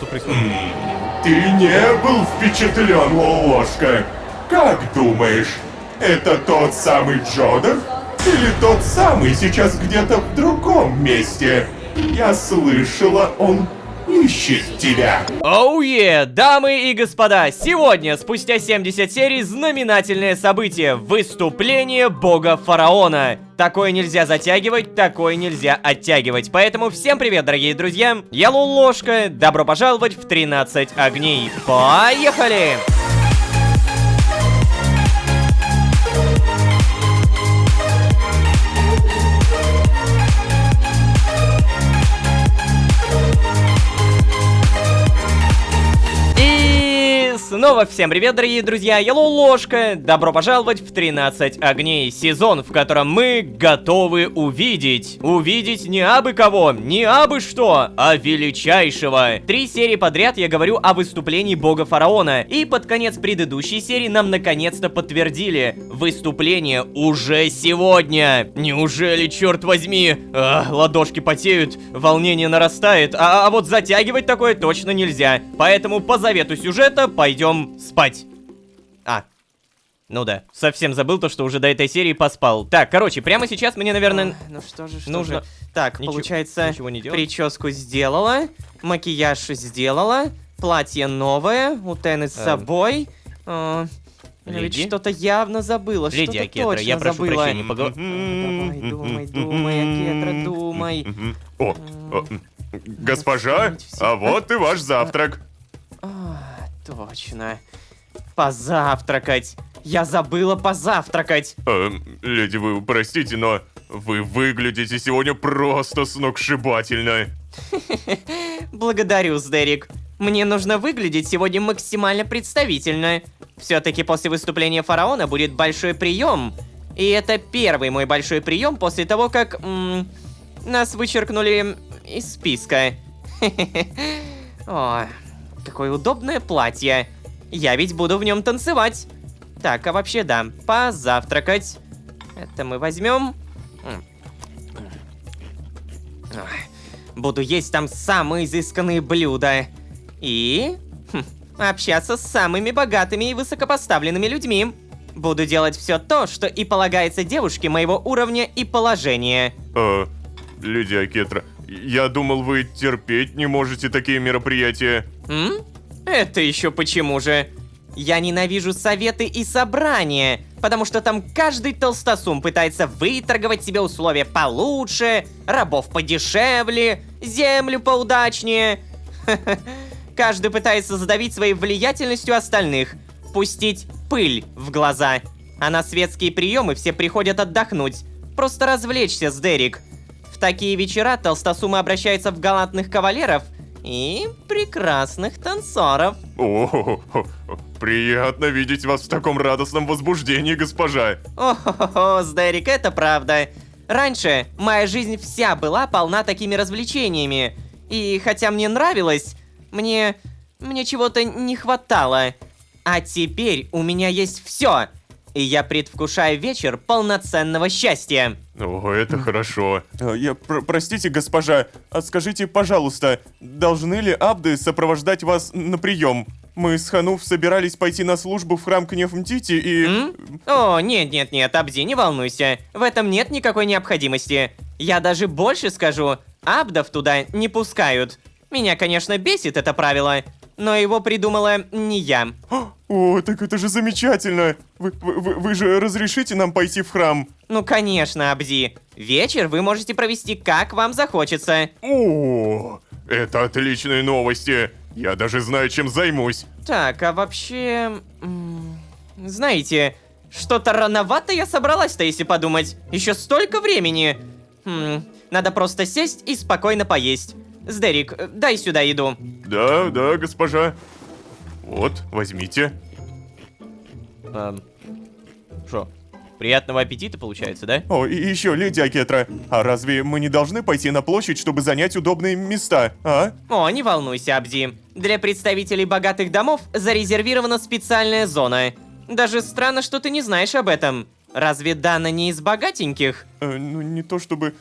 Что происходит? Ты не был впечатлен, Лолошка? Как думаешь, это тот самый Джодер? Или тот самый сейчас где-то в другом месте? Я слышала, он ищет тебя. Оу дамы и господа, сегодня, спустя 70 серий, знаменательное событие — выступление бога фараона. Такое нельзя затягивать, такое нельзя оттягивать. Поэтому всем привет, дорогие друзья, я Лолошка, добро пожаловать в 13 огней. Поехали! Снова всем привет, дорогие друзья, я Лолошка, добро пожаловать в 13 огней, сезон, в котором мы готовы увидеть не абы кого, не абы что, а величайшего. 3 серии подряд я говорю о выступлении бога фараона, и под конец предыдущей серии нам наконец-то подтвердили: выступление уже сегодня. Неужели, черт возьми? Ладошки потеют, волнение нарастает, а вот затягивать такое точно нельзя, поэтому по завету сюжета пойдем спать. Ну да, совсем забыл то, что уже до этой серии поспал. Так, короче, прямо сейчас мне, наверное, Ну что же, нужно... Так, Ничего- получается, ничего не делать? прическу сделала, макияж сделала, платье новое, у Тены с собой. Но ведь леди? что-то явно забыла, Леди что-то Акетра, точно я прошу забыла. прощения, Давай, думай, Акетра, думай. Госпожа, а вот и ваш завтрак. Точно. Позавтракать. Я забыла позавтракать. Леди, вы простите, но вы выглядите сегодня просто сногсшибательно. Благодарю, Сдерик. Мне нужно выглядеть сегодня максимально представительно. Все-таки после выступления фараона будет большой прием. И это первый мой большой прием после того, как нас вычеркнули из списка. О, какое удобное платье. Я ведь буду в нем танцевать. Так, а вообще да, позавтракать. Это мы возьмем. Буду есть там самые изысканные блюда. И общаться с самыми богатыми и высокопоставленными людьми. Буду делать все то, что и полагается девушке моего уровня и положения. Леди Акетра, я думал, вы терпеть не можете такие мероприятия. Это еще почему же? Я ненавижу советы и собрания, потому что там каждый толстосум пытается выторговать себе условия получше, рабов подешевле, землю поудачнее. Каждый пытается задавить своей влиятельностью остальных, пустить пыль в глаза. А на светские приемы все приходят отдохнуть, просто развлечься, Сдерик. В такие вечера толстосумы обращаются в галантных кавалеров и прекрасных танцоров. Приятно видеть вас в таком радостном возбуждении, госпожа. О-хо-хо, Сдерик, это правда. Раньше моя жизнь вся была полна такими развлечениями. И хотя мне нравилось, мне чего-то не хватало. А теперь у меня есть все. И я предвкушаю вечер полноценного счастья. Это хорошо. Простите, госпожа, а скажите, пожалуйста, должны ли абды сопровождать вас на прием? Мы с Хануф собирались пойти на службу в храм Кнефмтити и... О, нет, Абди, не волнуйся. В этом нет никакой необходимости. Я даже больше скажу, абдов туда не пускают. Меня, конечно, бесит это правило, но его придумала не я. О, так это же замечательно! Вы же разрешите нам пойти в храм? Ну, конечно, Абди. Вечер вы можете провести как вам захочется. О, это отличные новости. Я даже знаю, чем займусь. Так, а вообще... знаете, что-то рановато я собралась-то, если подумать. Еще столько времени. Надо просто сесть и спокойно поесть. Сдерик, дай сюда еду. Да, госпожа. Вот, возьмите. Шо? Приятного аппетита, получается, да? О, и еще, леди Акетра, а разве мы не должны пойти на площадь, чтобы занять удобные места, а? О, не волнуйся, Абди. Для представителей богатых домов зарезервирована специальная зона. Даже странно, что ты не знаешь об этом. Разве Дана не из богатеньких? Ну, не то чтобы...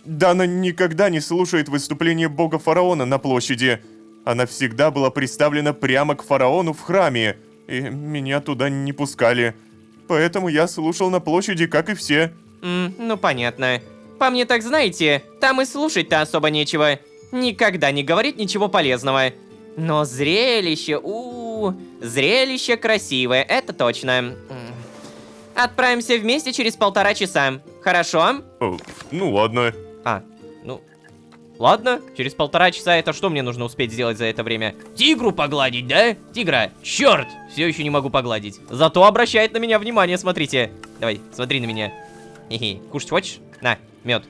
Дана никогда не слушает выступление бога фараона на площади. она всегда была приставлена прямо к фараону в храме, и меня туда не пускали. Поэтому я слушал на площади, как и все. Ну понятно. По мне так знаете, там и слушать-то особо нечего. Никогда не говорит ничего полезного. Но зрелище, зрелище красивое, это точно. Отправимся вместе через 1,5 часа. Хорошо? Ну ладно. Ну, ладно, через 1,5 часа это что мне нужно успеть сделать за это время? Тигру погладить, да? Тигра, черт, все еще не могу погладить. Зато обращает на меня внимание, смотрите. Давай, смотри на меня. Хе-хе, кушать хочешь? На, мед.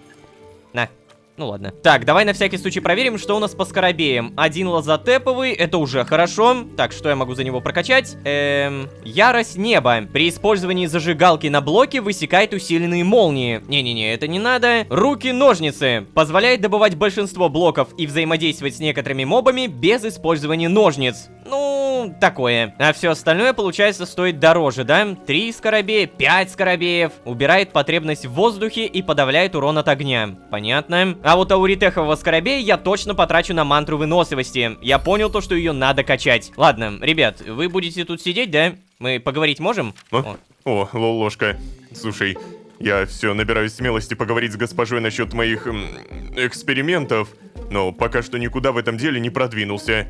На. Ну ладно. Так, давай на всякий случай проверим, что у нас по скоробеям. 1 лазотеповый, это уже хорошо. Так, что я могу за него прокачать? Ярость неба. При использовании зажигалки на блоке высекает усиленные молнии. Не-не-не, это не надо. Руки-ножницы. Позволяет добывать большинство блоков и взаимодействовать с некоторыми мобами без использования ножниц. Ну, такое. А все остальное, получается, стоит дороже, да? 3 скоробея, 5 скоробеев. Убирает потребность в воздухе и подавляет урон от огня. Понятно. А вот ауритехового скоробея я точно потрачу на мантру выносливости. Я понял то, что ее надо качать. Ладно, ребят, вы будете тут сидеть, да? Мы поговорить можем? О, Лолошка, слушай, я все набираюсь смелости поговорить с госпожой насчет моих экспериментов, но пока что никуда в этом деле не продвинулся.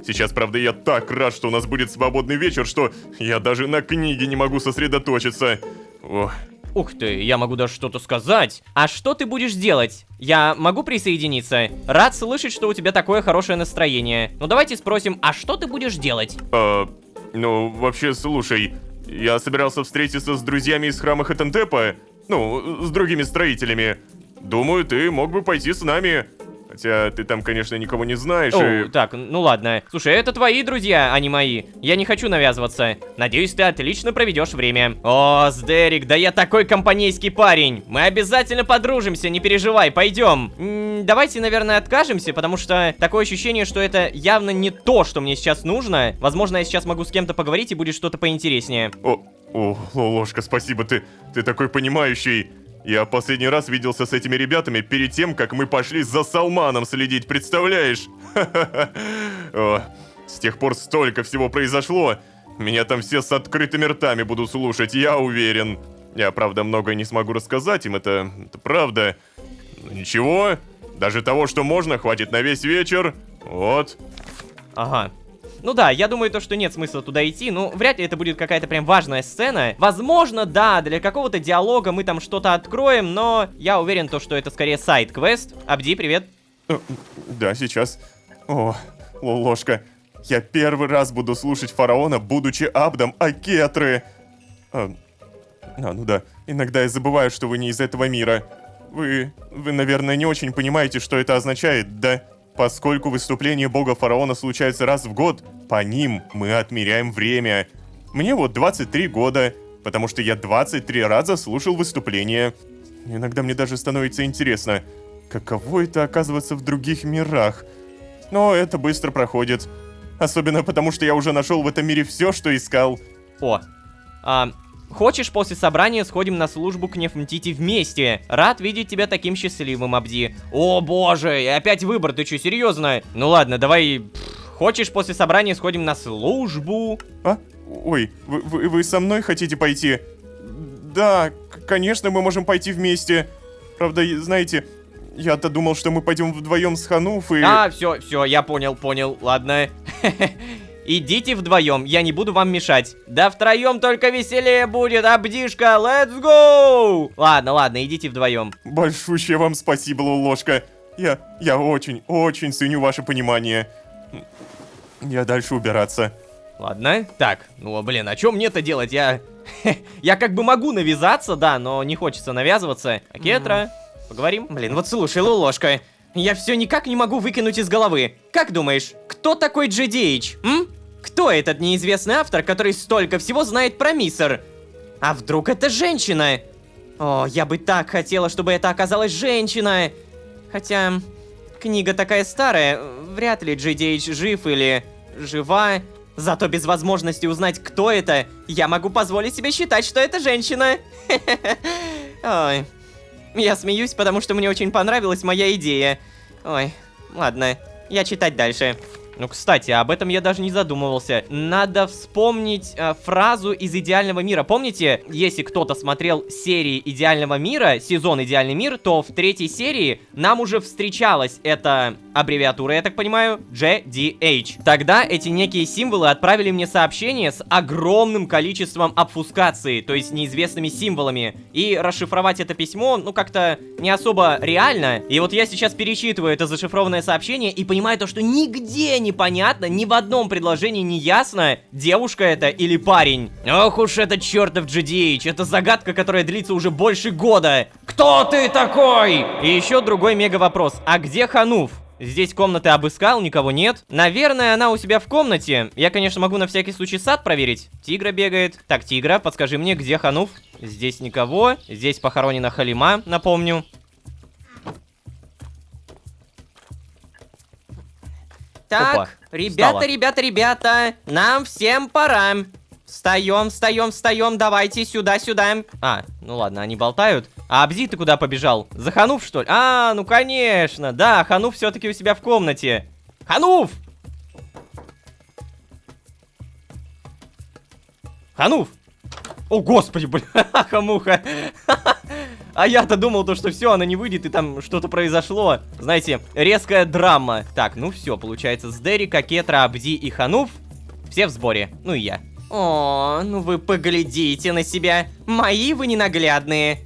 Сейчас, правда, я так рад, что у нас будет свободный вечер, что я даже на книге не могу сосредоточиться. Ох. Ух ты, я могу даже что-то сказать. А что ты будешь делать? Я могу присоединиться? Рад слышать, что у тебя такое хорошее настроение. Ну давайте спросим, а что ты будешь делать? Ну, вообще, слушай, я собирался встретиться с друзьями из храма Хатентепа, ну, с другими строителями. Думаю, ты мог бы пойти с нами. Хотя ты там, конечно, никого не знаешь и... Так, ну ладно. Слушай, это твои друзья, а не мои. Я не хочу навязываться. Надеюсь, ты отлично проведешь время. О, Сдерик, да я такой компанейский парень. Мы обязательно подружимся, не переживай, пойдем. Давайте, наверное, откажемся, потому что такое ощущение, что это явно не то, что мне сейчас нужно. Возможно, я сейчас могу с кем-то поговорить и будет что-то поинтереснее. О, Лолошка, спасибо, ты такой понимающий. Я последний раз виделся с этими ребятами перед тем, как мы пошли за Салманом следить, представляешь? О, с тех пор столько всего произошло. Меня там все с открытыми ртами будут слушать, я уверен. Я, правда, многое не смогу рассказать им, это правда. Но ничего, даже того, что можно, хватит на весь вечер. Вот. Ага. Ну да, я думаю, то, что нет смысла туда идти, ну, вряд ли это будет какая-то прям важная сцена. Возможно, да, для какого-то диалога мы там что-то откроем, но я уверен, то, что это скорее сайд-квест. Абди, привет. Да, сейчас. О, Лолошка, я первый раз буду слушать фараона, будучи Абдом Акетры. Ну да, иногда я забываю, что вы не из этого мира. Вы, наверное, не очень понимаете, что это означает, да? Поскольку выступления бога фараона случаются раз в год, по ним мы отмеряем время. Мне вот 23 года, потому что я 23 раза слушал выступления. Иногда мне даже становится интересно, каково это оказываться в других мирах. Но это быстро проходит. Особенно потому, что я уже нашел в этом мире все, что искал. Хочешь, после собрания сходим на службу к Нефмтити вместе? Рад видеть тебя таким счастливым, Абди. О боже, и опять выбор, ты что, серьезно? Ну ладно, давай... Хочешь, после собрания сходим на службу? Ой, вы со мной хотите пойти? Да, конечно, мы можем пойти вместе. Правда, знаете, я-то думал, что мы пойдем вдвоем с Хануф и... Все, я понял, ладно. Идите вдвоем, я не буду вам мешать. Да втроем только веселее будет, Абдишка, let's go! Ладно, идите вдвоем. Большущее вам спасибо, Лолошка. Я очень ценю ваше понимание. Я дальше убираться. Ладно, так, ну блин, а что мне-то делать? Я как бы могу навязаться, да, но не хочется навязываться. Акетра, поговорим? Блин, вот слушай, Лолошка, я все никак не могу выкинуть из головы. Как думаешь, кто такой GDH, Кто этот неизвестный автор, который столько всего знает про Миср? А вдруг это женщина? О, я бы так хотела, чтобы это оказалась женщина. Хотя, книга такая старая, вряд ли GDH жив или жива. Зато без возможности узнать, кто это, я могу позволить себе считать, что это женщина. Ой. Я смеюсь, потому что мне очень понравилась моя идея. Ой, ладно, я читать дальше. Ну, кстати, об этом я даже не задумывался. Надо вспомнить фразу из «Идеального мира». Помните, если кто-то смотрел серии «Идеального мира», сезон «Идеальный мир», то в 3-й серии нам уже встречалась эта аббревиатура, я так понимаю, JDH. Тогда эти некие символы отправили мне сообщение с огромным количеством обфускации, то есть неизвестными символами. И расшифровать это письмо, ну, как-то не особо реально. И вот я сейчас перечитываю это зашифрованное сообщение и понимаю то, что нигде непонятно, ни в одном предложении не ясно, девушка это или парень. Ох уж этот чертов GDH, это загадка, которая длится уже больше года. Кто ты такой? И еще другой мега вопрос, а где Хануф? Здесь комнаты обыскал, никого нет. Наверное, она у себя в комнате. Я, конечно, могу на всякий случай сад проверить. Тигра бегает. Так, Тигра, подскажи мне, где Хануф? Здесь никого. Здесь похоронена Халима, напомню. Так, Опа, ребята, встала. ребята, нам всем пора. Встаем, давайте сюда. А, ну ладно, они болтают. А Абзи ты куда побежал? За Хануф, что ли? А, ну конечно, да, Хануф все-таки у себя в комнате. Хануф! Хануф! О, господи, бля, хамуха. А я-то думал, то, что все, она не выйдет, и там что-то произошло. Знаете, резкая драма. Так, ну все, получается, с Дерека, Кетра, Абди и Хануф все в сборе. Ну и я. О, ну вы поглядите на себя. Мои вы ненаглядные.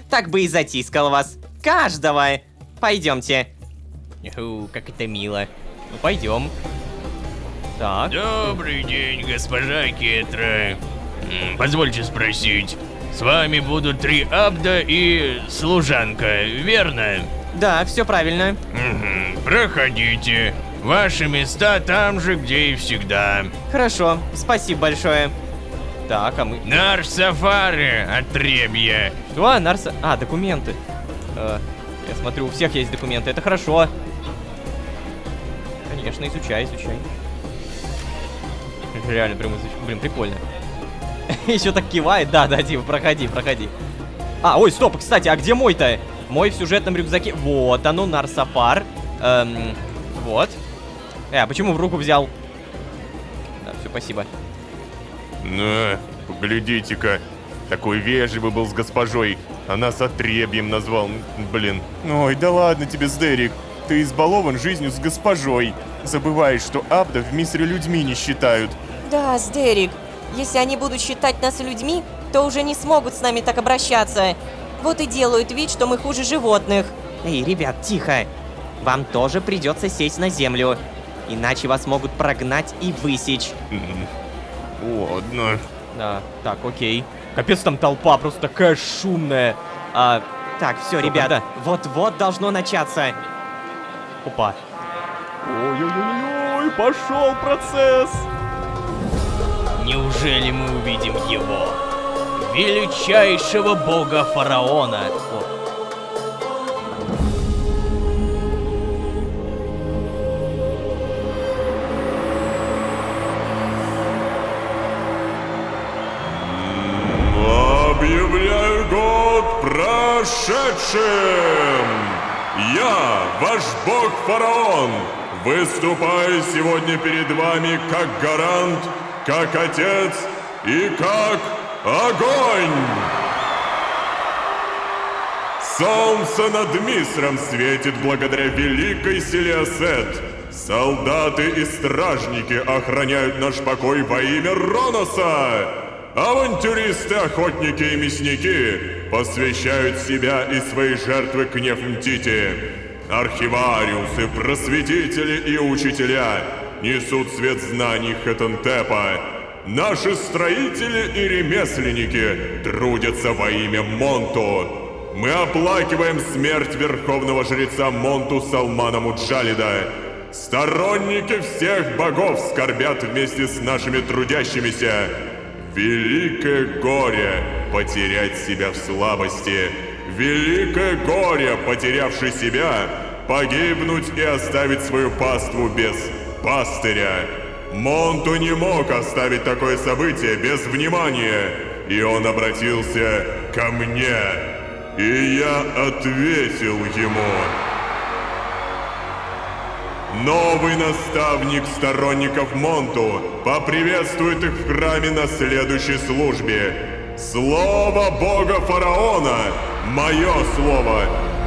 Так бы и затискал вас. Каждого. Пойдемте. Как это мило. Ну, пойдем. Так. Добрый день, госпожа Кетра. Позвольте спросить, с вами будут 3 абда и служанка, верно? Да, все правильно. Проходите. Ваши места там же, где и всегда. Хорошо, спасибо большое. Так, а мы... Наш сафари, отребье. Что? Нарса... А, документы. Я смотрю, у всех есть документы, это хорошо. Конечно, изучай. Реально, прям изучай. Блин, прикольно. Еще так кивает. Да, Дима, проходи. А, ой, стоп, кстати, а где мой-то? Мой в сюжетном рюкзаке. Вот оно, Нарсафар. Вот. А почему в руку взял? Да, все, спасибо. На, поглядите-ка. Такой вежливый был с госпожой, а нас отребьем назвал, блин. Ой, да ладно тебе, Сдерик. Ты избалован жизнью с госпожой. Забываешь, что абдов в мисре людьми не считают. Да, Сдерик, если они будут считать нас людьми, то уже не смогут с нами так обращаться. Вот и делают вид, что мы хуже животных. Эй, ребят, тихо. Вам тоже придется сесть на землю. Иначе вас могут прогнать и высечь. Ладно. Да, так, окей. Капец, там толпа просто такая шумная. Так, все, Что, ребята, когда? вот-вот должно начаться. Опа. Ой-ой-ой, пошел процесс. Неужели мы увидим его? Величайшего бога фараона. Объявляю год прошедшим! Я, ваш бог фараон, выступаю сегодня перед вами как гарант, как отец и как огонь! Солнце над Мисром светит благодаря великой силе Асет. Солдаты и стражники охраняют наш покой во имя Роноса. Авантюристы, охотники и мясники посвящают себя и свои жертвы к Нефмтити. Архивариусы, просветители и учителя несут свет знаний Хетентепа. Наши строители и ремесленники трудятся во имя Монту. Мы оплакиваем смерть верховного жреца Монту Салмана Муджалида. Сторонники всех богов скорбят вместе с нашими трудящимися. Великое горе потерять себя в слабости. Великое горе, потерявший себя, погибнуть и оставить свою паству без пастыря. Монту не мог оставить такое событие без внимания, и он обратился ко мне, и я ответил ему. Новый наставник сторонников Монту поприветствует их в храме на следующей службе. Слово бога фараона, мое слово,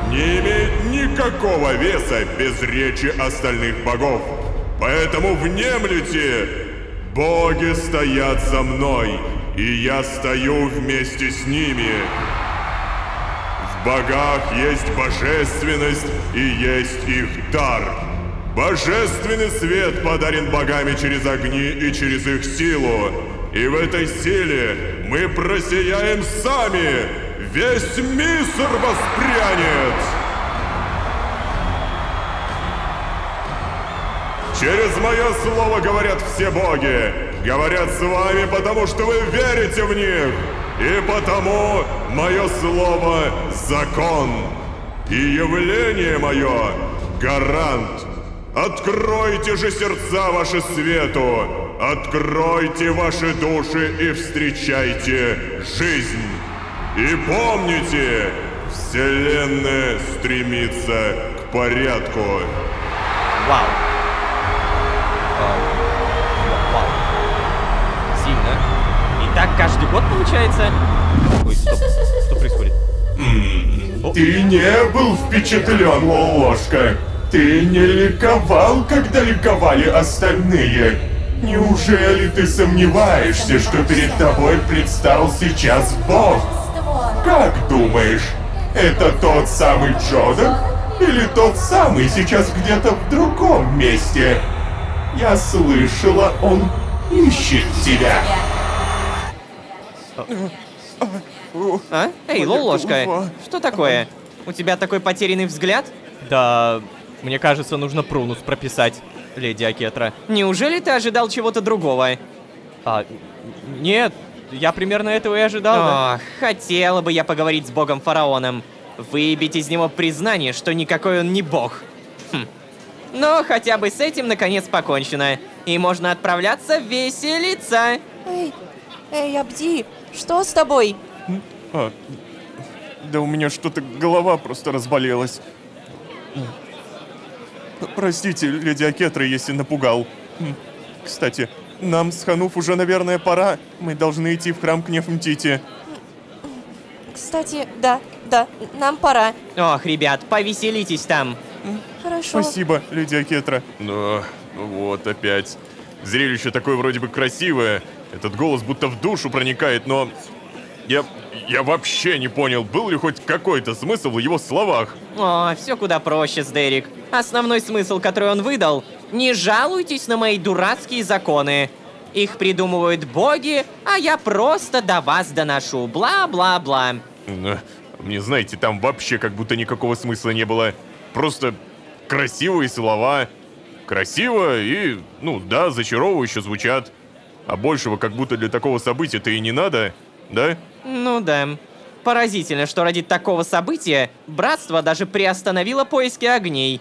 не имеет никакого веса без речи остальных богов. Поэтому внемлите! Боги стоят за мной, и я стою вместе с ними. В богах есть божественность и есть их дар. Божественный свет подарен богами через огни и через их силу. И в этой силе мы просияем сами. Весь Миср воспрянет. Через мое слово говорят все боги. Говорят с вами, потому что вы верите в них. И потому мое слово — закон. И явление мое — гарант. Откройте же сердца ваши свету. Откройте ваши души и встречайте жизнь. И помните, Вселенная стремится к порядку. Вау. Вау. Сильно. И так каждый год получается? Ой, стоп. Что происходит? Ты не был впечатлен, Лолошка. Ты не ликовал, когда ликовали остальные. Неужели ты сомневаешься, что перед тобой предстал сейчас Бог? Как думаешь, это тот самый Джодах? Или тот самый сейчас где-то в другом месте? Я слышала, он ищет тебя. А? Эй, Лолошка, что такое? У тебя такой потерянный взгляд? Да, мне кажется, нужно прунус прописать, леди Акетра. Неужели ты ожидал чего-то другого? Нет, я примерно этого и ожидал. да. Ох, хотела бы я поговорить с богом фараоном. Выбить из него признание, что никакой он не бог. Но хотя бы с этим наконец покончено. И можно отправляться веселиться. Эй, Абди, что с тобой? Да у меня что-то голова просто разболелась. Простите, леди Акетра, если напугал. Кстати, нам с Хануф уже, наверное, пора. Мы должны идти в храм к Нефмтити. Кстати, да, нам пора. Ох, ребят, повеселитесь там. Хорошо. Спасибо, леди Акетра. Ну вот опять. Зрелище такое вроде бы красивое. Этот голос будто в душу проникает, но... Я вообще не понял, был ли хоть какой-то смысл в его словах. О, все куда проще, Сдерик. Основной смысл, который он выдал: не жалуйтесь на мои дурацкие законы. Их придумывают боги, а я просто до вас доношу. Бла-бла-бла. Мне, знаете, там вообще как будто никакого смысла не было. Просто красивые слова. Красиво и, ну да, зачаровывающе звучат. А большего как будто для такого события-то и не надо, да? Ну да. Поразительно, что ради такого события братство даже приостановило поиски огней.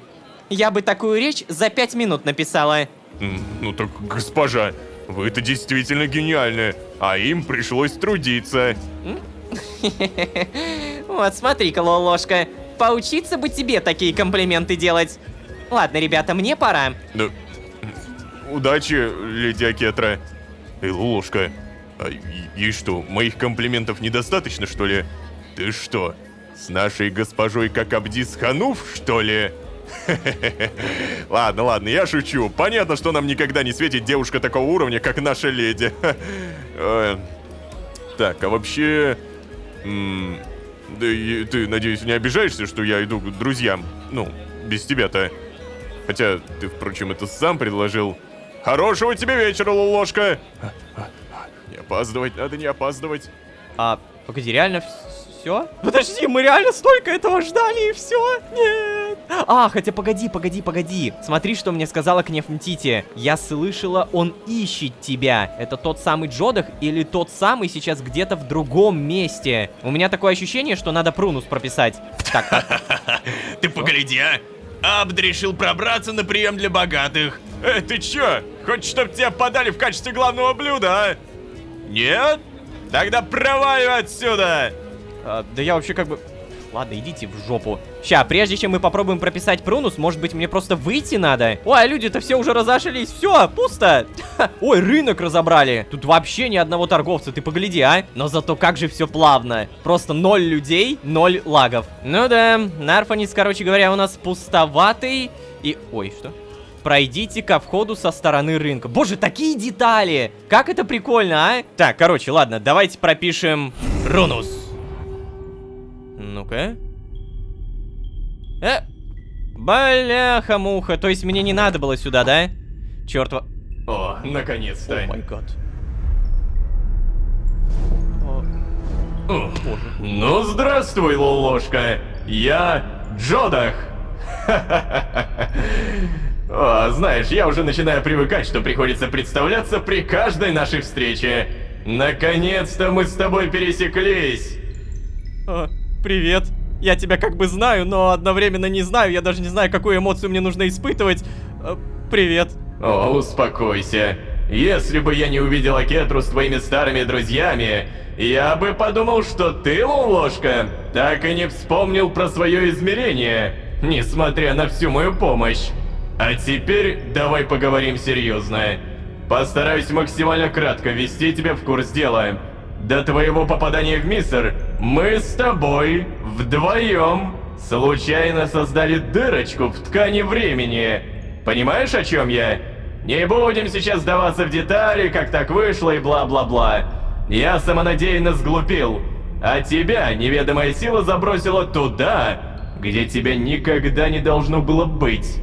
Я бы такую речь за 5 минут написала. Ну так, госпожа, вы это действительно гениальны, а им пришлось трудиться. Вот смотри-ка, Лолошка, поучиться бы тебе такие комплименты делать. Ладно, ребята, мне пора. Да. Удачи, леди Акетра. Эй, Лолошка, ей что, моих комплиментов недостаточно, что ли? Ты что, с нашей госпожой как Абди с Хануф, что ли? Ладно, я шучу. Понятно, что нам никогда не светит девушка такого уровня, как наша леди. Так, а вообще... Да и ты, надеюсь, не обижаешься, что я иду к друзьям? Ну, без тебя-то. Хотя ты, впрочем, это сам предложил. Хорошего тебе вечера, Лолошка! Не опаздывать, надо не опаздывать. Погоди, реально все? Подожди, мы реально столько этого ждали и все? Нет. Хотя погоди. Смотри, что мне сказала Кнефмтити. Я слышала, он ищет тебя. Это тот самый Джодах или тот самый сейчас где-то в другом месте? У меня такое ощущение, что надо прунус прописать. Так. Ты погляди, а! Абд решил пробраться на прием для богатых. Ты чё? Хочешь, чтоб тебя подали в качестве главного блюда, а? Нет? Тогда проваливай отсюда! Да я вообще как бы... Ладно, идите в жопу. Ща, прежде чем мы попробуем прописать Прунус, может быть, мне просто выйти надо? Ой, а люди-то все уже разошлись. Все, пусто. Ой, рынок разобрали. Тут вообще ни одного торговца, ты погляди, а. Но зато как же все плавно. Просто 0 людей, 0 лагов. Ну да, Нарфанец, короче говоря, у нас пустоватый. И... Ой, что? Пройдите ко входу со стороны рынка. Боже, такие детали! Как это прикольно, а? Так, короче, ладно, давайте пропишем Прунус. Ну-ка. Бляха-муха, то есть мне не надо было сюда, да? Чёрт. О, наконец-то. О май гад. Ну, здравствуй, Лолошка. Я Джодах. О, знаешь, я уже начинаю привыкать, что приходится представляться при каждой нашей встрече. Наконец-то мы с тобой пересеклись. Привет. Я тебя как бы знаю, но одновременно не знаю. Я даже не знаю, какую эмоцию мне нужно испытывать. Привет. О, успокойся. Если бы я не увидел Акетру с твоими старыми друзьями, я бы подумал, что ты, Лолошка, так и не вспомнил про свое измерение, несмотря на всю мою помощь. А теперь давай поговорим серьезно. Постараюсь максимально кратко ввести тебя в курс дела. До твоего попадания в Миср мы с тобой вдвоем случайно создали дырочку в ткани времени. Понимаешь, о чем я? Не будем сейчас вдаваться в детали, как так вышло и бла-бла-бла. Я самонадеянно сглупил, а тебя неведомая сила забросила туда, где тебя никогда не должно было быть.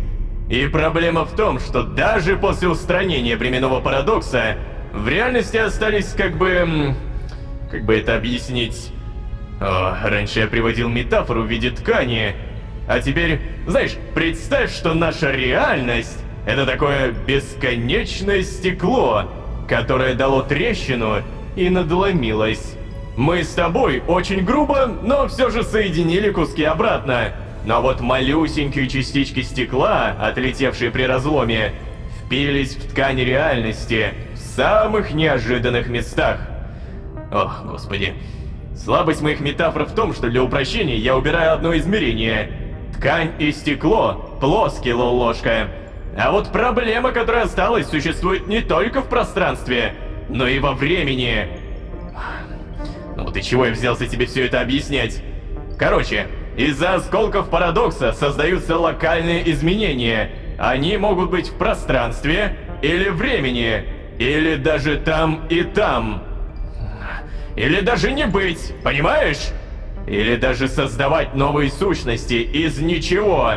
И проблема в том, что даже после устранения временного парадокса в реальности остались как бы это объяснить? Раньше я приводил метафору в виде ткани, а теперь, знаешь, представь, что наша реальность — это такое бесконечное стекло, которое дало трещину и надломилось. Мы с тобой очень грубо, но все же соединили куски обратно. Но вот малюсенькие частички стекла, отлетевшие при разломе, впились в ткань реальности в самых неожиданных местах. Ох, господи. Слабость моих метафор в том, что для упрощения я убираю одно измерение. Ткань и стекло плоские, Лолошка. А вот проблема, которая осталась, существует не только в пространстве, но и во времени. Ну вот и чего я взялся тебе все это объяснять? Короче, из-за осколков парадокса создаются локальные изменения. Они могут быть в пространстве или времени, или даже там и там. Или даже не быть, понимаешь? Или даже создавать новые сущности из ничего.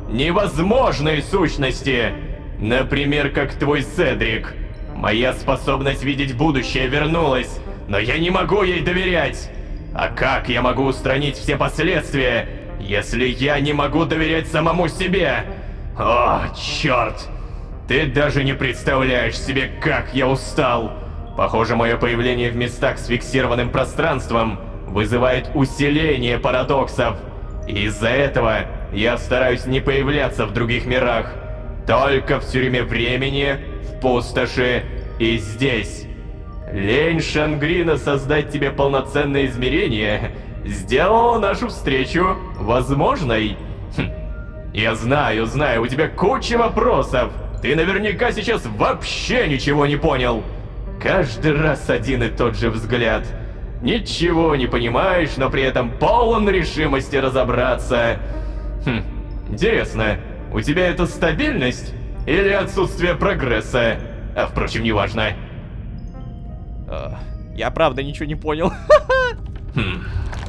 Невозможные сущности. Например, как твой Седрик. Моя способность видеть будущее вернулась, но я не могу ей доверять. А как я могу устранить все последствия, если я не могу доверять самому себе? О, черт! Ты даже не представляешь себе, как я устал. Похоже, мое появление в местах с фиксированным пространством вызывает усиление парадоксов. И из-за этого я стараюсь не появляться в других мирах. Только в тюрьме времени, в пустоши и здесь. Лень Шангрина создать тебе полноценное измерение сделала нашу встречу возможной. Я знаю, у тебя куча вопросов. Ты наверняка сейчас вообще ничего не понял. Каждый раз один и тот же взгляд. Ничего не понимаешь, но при этом полон решимости разобраться. Интересно, у тебя это стабильность или отсутствие прогресса? А впрочем, неважно. Я правда ничего не понял.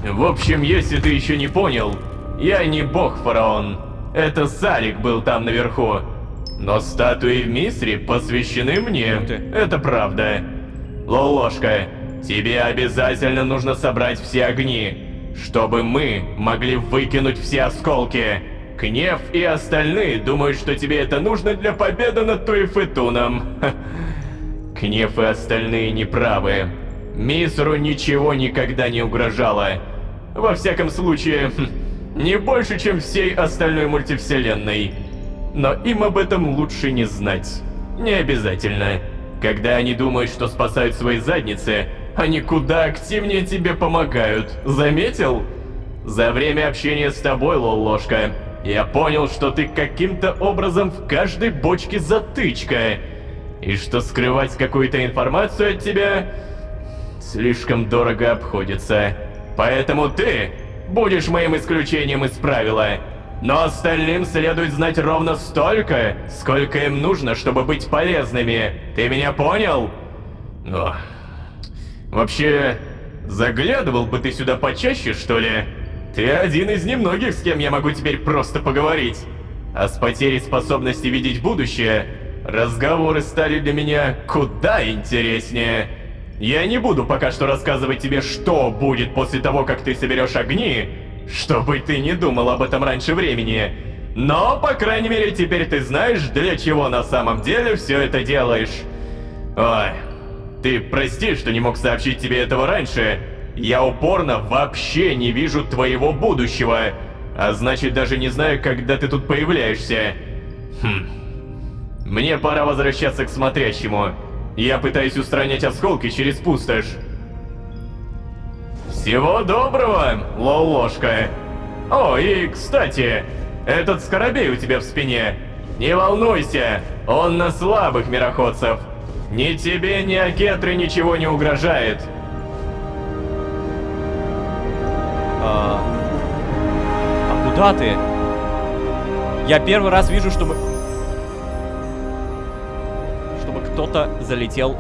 В общем, если ты еще не понял, я не бог, фараон. Это Сарик был там наверху. Но статуи в Мисре посвящены мне. Это правда. Лолошка, тебе обязательно нужно собрать все огни, чтобы мы могли выкинуть все осколки. Кнеф и остальные думают, что тебе это нужно для победы над Туефетуном. Кнеф и остальные неправы. Мисру ничего никогда не угрожало. Во всяком случае, не больше, чем всей остальной мультивселенной. Но им об этом лучше не знать. Не обязательно. Когда они думают, что спасают свои задницы, они куда активнее тебе помогают. Заметил? За время общения с тобой, Лолошка, я понял, что ты каким-то образом в каждой бочке затычка. И что скрывать какую-то информацию от тебя слишком дорого обходится. Поэтому ты будешь моим исключением из правила. Но остальным следует знать ровно столько, сколько им нужно, чтобы быть полезными. Ты меня понял? О. Вообще, заглядывал бы ты сюда почаще, что ли? Ты один из немногих, с кем я могу теперь просто поговорить. А с потерей способности видеть будущее, разговоры стали для меня куда интереснее. Я не буду пока что рассказывать тебе, что будет после того, как ты соберешь огни, чтобы ты не думал об этом раньше времени. Но, по крайней мере, теперь ты знаешь, для чего на самом деле все это делаешь. Ой, ты прости, что не мог сообщить тебе этого раньше. Я упорно вообще не вижу твоего будущего. А значит, даже не знаю, когда ты тут появляешься. Мне пора возвращаться к смотрящему. Я пытаюсь устранять осколки через пустошь. Всего доброго, Лолошка. О, и кстати, этот скоробей у тебя в спине. Не волнуйся, он на слабых мироходцев. Ни тебе, ни Акетры ничего не угрожает. А куда ты? Я первый раз вижу, чтобы кто-то залетел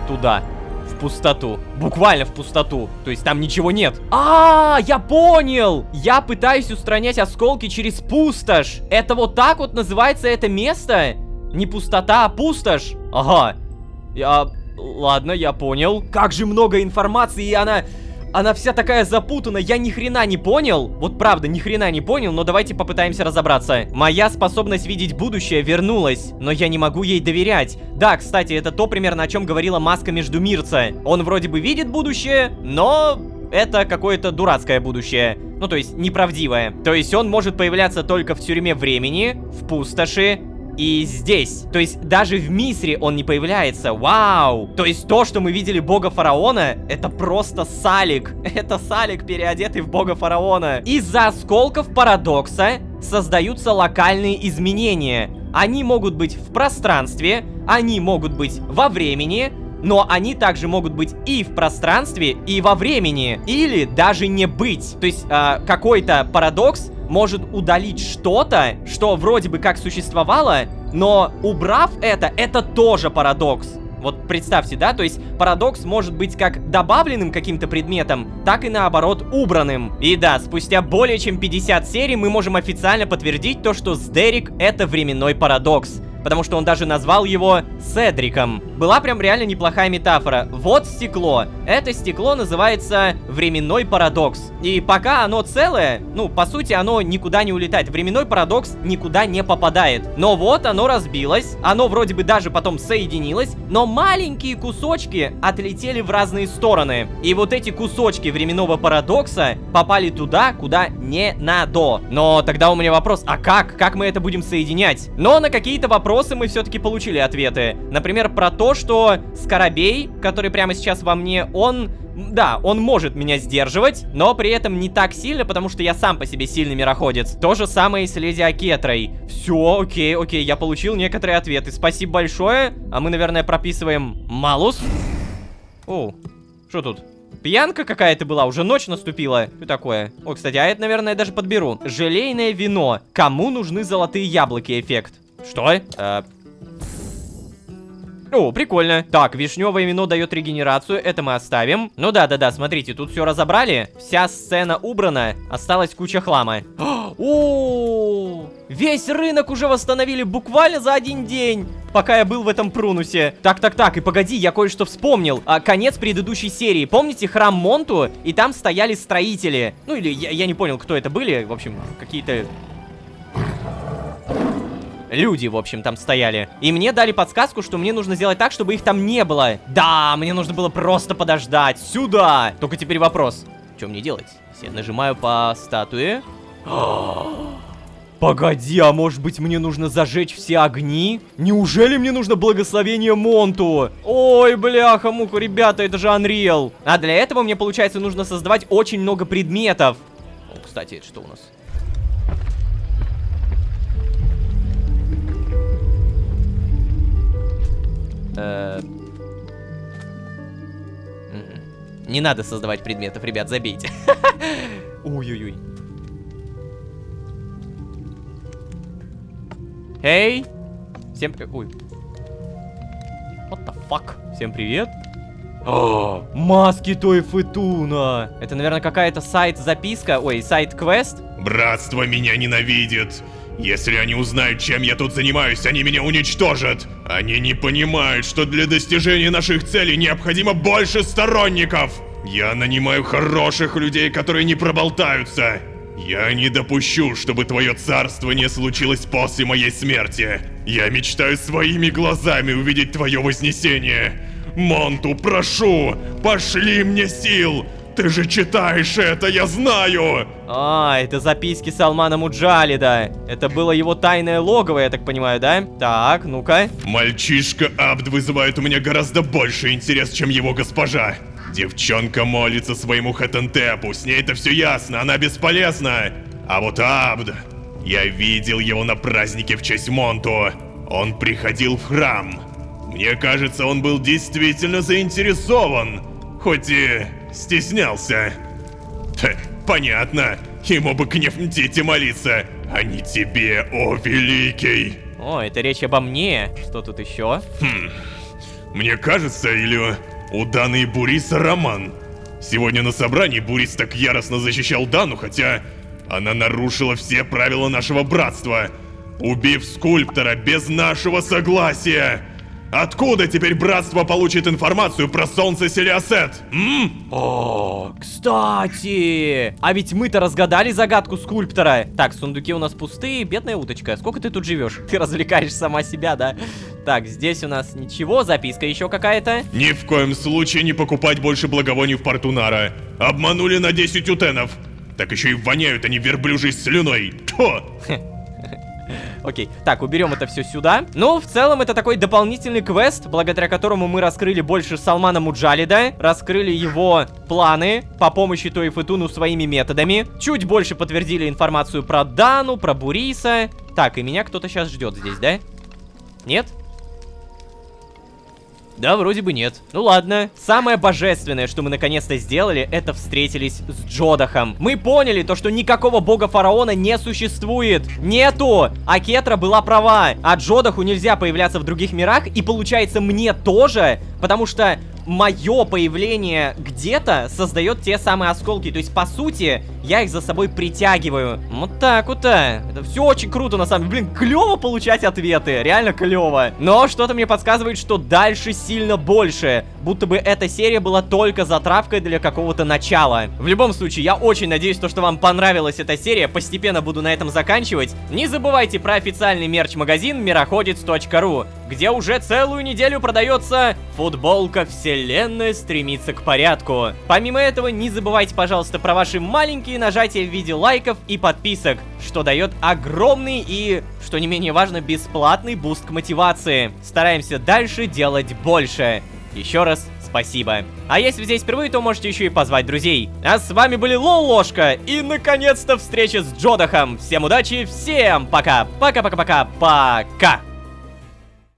туда, в пустоту. Буквально в пустоту. То есть там ничего нет. Я понял! Я пытаюсь устранять осколки через пустошь. Это вот так вот называется это место? Не пустота, а пустошь. Ага. Ладно, я понял. Как же много информации, и она вся такая запутана, я ни хрена не понял. Вот правда, ни хрена не понял, но давайте попытаемся разобраться. Моя способность видеть будущее вернулась, но я не могу ей доверять. Да, кстати, это то примерно, о чем говорила маска Междумирца. Он вроде бы видит будущее, но это какое-то дурацкое будущее. Ну, то есть, неправдивое. То есть, он может появляться только в тюрьме времени, в пустоши и здесь. То есть даже в Мисре он не появляется. Вау! То есть то, что мы видели бога фараона, это просто Салик. Это Салик, переодетый в бога фараона. Из-за осколков парадокса создаются локальные изменения. Они могут быть в пространстве, они могут быть во времени, но они также могут быть и в пространстве, и во времени. Или даже не быть. То есть какой-то парадокс может удалить что-то, что вроде бы как существовало, но убрав это тоже парадокс. Вот представьте, да, то есть парадокс может быть как добавленным каким-то предметом, так и наоборот убранным. И да, спустя более чем 50 серий мы можем официально подтвердить то, что Сдерик — это временной парадокс. Потому что он даже назвал его Седриком. Была прям реально неплохая метафора. Вот стекло. Это стекло называется временной парадокс. И пока оно целое, ну, по сути, оно никуда не улетает. Временной парадокс никуда не попадает. Но вот оно разбилось. Оно вроде бы даже потом соединилось. Но маленькие кусочки отлетели в разные стороны. И вот эти кусочки временного парадокса попали туда, куда не надо. Но тогда у меня вопрос, а как? Как мы это будем соединять? Но на какие-то вопросы мы все-таки получили ответы. Например, про то, что Скоробей, который прямо сейчас во мне, он может меня сдерживать, но при этом не так сильно, потому что я сам по себе сильный мироходец. То же самое и с Леди Акетрой. Все, окей, я получил некоторые ответы. Спасибо большое. А мы, наверное, прописываем Малус. О, что тут? Пьянка какая-то была, уже ночь наступила. Что такое? О, кстати, а это, наверное, я даже подберу. Желейное вино. Кому нужны золотые яблоки эффект? Что? О, прикольно. Так, вишневое вино дает регенерацию, это мы оставим. Ну да, смотрите, тут все разобрали. Вся сцена убрана, осталась куча хлама. О, весь рынок уже восстановили буквально за один день, пока я был в этом Прунусе. Так, и погоди, я кое-что вспомнил. Конец предыдущей серии. Помните храм Монту? И там стояли строители. Ну или я не понял, кто это были. В общем, какие-то люди, в общем, там стояли. И мне дали подсказку, что мне нужно сделать так, чтобы их там не было. Да, мне нужно было просто подождать. Сюда! Только теперь вопрос. Что мне делать? Если я нажимаю по статуе... Погоди, а может быть мне нужно зажечь все огни? Неужели мне нужно благословение Монту? Ой, бляха-муха, ребята, это же Unreal. А для этого мне, получается, нужно создавать очень много предметов. О, кстати, это что у нас? Не надо создавать предметов, ребят, забейте. Ой-ой-ой. Эй! Всем Ой. What the fuck? Всем привет. О, маски Той Фетуна. Это, наверное, какая-то сайт-записка. Ой, сайт-квест. Братство меня ненавидит. Если они узнают, чем я тут занимаюсь, они меня уничтожат. Они не понимают, что для достижения наших целей необходимо больше сторонников. Я нанимаю хороших людей, которые не проболтаются. Я не допущу, чтобы твое царствование случилось после моей смерти. Я мечтаю своими глазами увидеть твое вознесение. Монту, прошу, пошли мне сил. Ты же читаешь это, я знаю! А, это записки Салмана Муджалида. Это было его тайное логово, я так понимаю, да? Так, ну-ка. Мальчишка Абд вызывает у меня гораздо больше интерес, чем его госпожа. Девчонка молится своему Хатентепу, с ней это все ясно, она бесполезна. А вот Абд, я видел его на празднике в честь Монту. Он приходил в храм. Мне кажется, он был действительно заинтересован, хоть и стеснялся. Понятно, ему бы к Нефнтите молиться, а не тебе, о великий. О, это речь обо мне. Что тут еще? Мне кажется, или у Даны и Буриса роман. Сегодня на собрании Бурис так яростно защищал Дану, хотя она нарушила все правила нашего братства, убив скульптора без нашего согласия. Откуда теперь братство получит информацию про солнце Селиасет? О, кстати! А ведь мы-то разгадали загадку скульптора. Так, сундуки у нас пустые, бедная уточка. Сколько ты тут живешь? Ты развлекаешь сама себя, да? Так, здесь у нас ничего, записка еще какая-то. Ни в коем случае не покупать больше благовоний в порту Нара. Обманули на 10 утенов. Так еще и воняют они верблюжьей слюной. Тьфу! Окей, так, уберем это все сюда. Ну, в целом, это такой дополнительный квест, благодаря которому мы раскрыли больше Салмана Муджалида, раскрыли его планы по помощи Той Фетуну своими методами, чуть больше подтвердили информацию про Дану, про Буриса. Так, и меня кто-то сейчас ждет здесь, да? Нет? Да, вроде бы нет. Ну ладно. Самое божественное, что мы наконец-то сделали, это встретились с Джодахом. Мы поняли то, что никакого бога фараона не существует. Нету! А Кетра была права. А Джодаху нельзя появляться в других мирах. И получается, мне тоже. Потому что мое появление где-то создает те самые осколки. То есть, по сути, я их за собой притягиваю. Вот так вот-то. Это все очень круто, на самом деле. Блин, клево получать ответы. Реально клево. Но что-то мне подсказывает, что дальше сильно больше. Будто бы эта серия была только затравкой для какого-то начала. В любом случае, я очень надеюсь, что вам понравилась эта серия. Постепенно буду на этом заканчивать. Не забывайте про официальный мерч-магазин мироходец.ру, где уже целую неделю продается футболка «Вселенная стремится к порядку». Помимо этого, не забывайте, пожалуйста, про ваши маленькие нажатия в виде лайков и подписок, что дает огромный и, что не менее важно, бесплатный буст к мотивации. Стараемся дальше делать больше. Еще раз спасибо. А если здесь впервые, то можете еще и позвать друзей. А с вами были Лолошка и, наконец-то, встреча с Джодахом. Всем удачи, всем пока. Пока-пока-пока-пока.